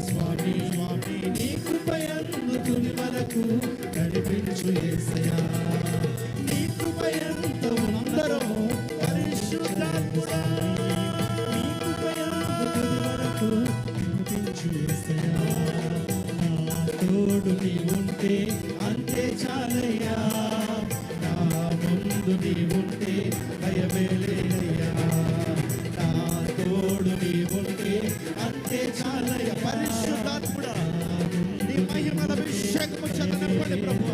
స్వామి స్వామి నీ కృపయందు తుది వరకు నడిపించు యేసయ్యా. నీ కృపయంత ఉందరము పరిశుద్ధాత్ముడా, నీ కృపయందు తుది వరకు నడిపించు యేసయ్యా. నా తోడు నీ ఉంటే అంతే చాలయ్యా, నా ముందు నీ ఉంటే భయమే లేదయ్యా. నా తోడు నీ ఉంటే అంతే చాలయ్యా. పరిశుద్ధాత్ముడా నీ మహిమల అభిషేకము చేత నింపండి ప్రభు.